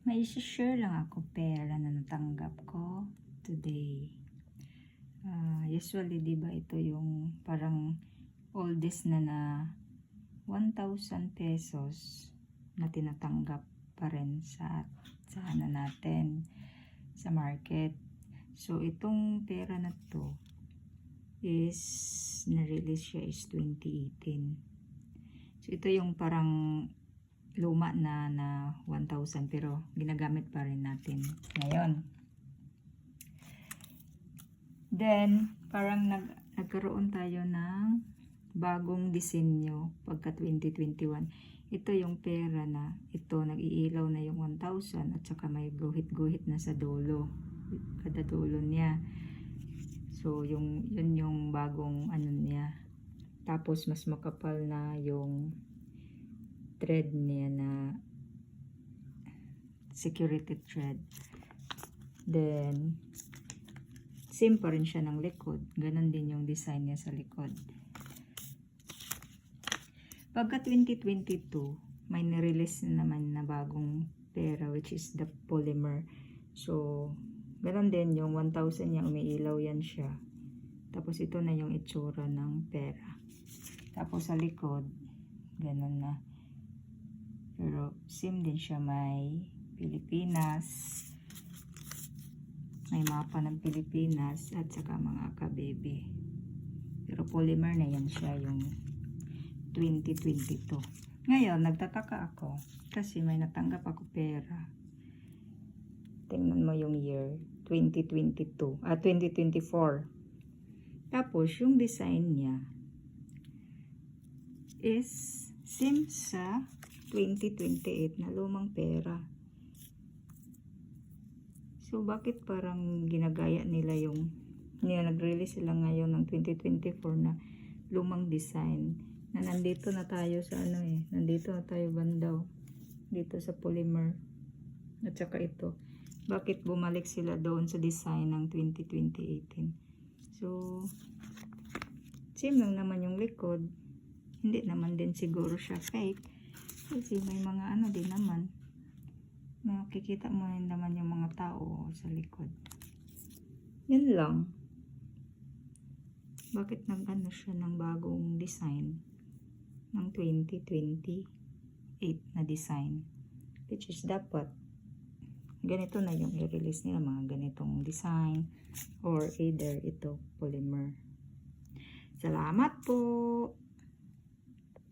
May share lang ako pera na natanggap ko today. Usually, di ba ito yung parang oldest na 1,000 pesos na tinatanggap pa rin sa ano natin sa market. So, itong pera na to is na-release siya is 2018. So, ito yung parang luma na 1,000 pero ginagamit pa rin natin ngayon. Then, parang nagkaroon tayo ng bagong disenyo pagka 2021. Ito yung pera na ito, nag-iilaw na yung 1,000 at saka may guhit-guhit na sa dulo. Kada dulo niya. So, yun yung bagong ano niya. Tapos, mas makapal na yung thread niya na security thread. Then, same pa rin siya ng likod. Ganon din yung design niya sa likod. Pagka 2022, may nirelease na naman na bagong pera which is the polymer. So, ganon din yung 1,000 niya, umiilaw yan siya. Tapos, ito na yung itsura ng pera. Tapos, sa likod, ganon na. Pero, same din siya. May Pilipinas. May mapa ng Pilipinas. At saka mga kabebe. Pero, polymer na yan siya yung 2022. Ngayon, nagtataka ako. Kasi may natanggap ako pera. Tingnan mo yung year. 2022. 2024. Tapos, yung design niya is same sa 2028 na lumang pera. So, bakit parang ginagaya nila yung nag-release sila ngayon ng 2024 na lumang design na nandito na tayo sa nandito na tayo bandaw dito sa polymer at saka ito. Bakit bumalik sila doon sa design ng 2018? So, same lang naman yung likod. Hindi naman din siguro siya fake. Kasi may mga din naman. Makikita mo rin naman yung mga tao sa likod. Yun lang. Bakit nag-ano siya ng bagong design ng 2028 na design? Which is dapat ganito na yung i-release nila, mga ganitong design or either ito polymer. Salamat po!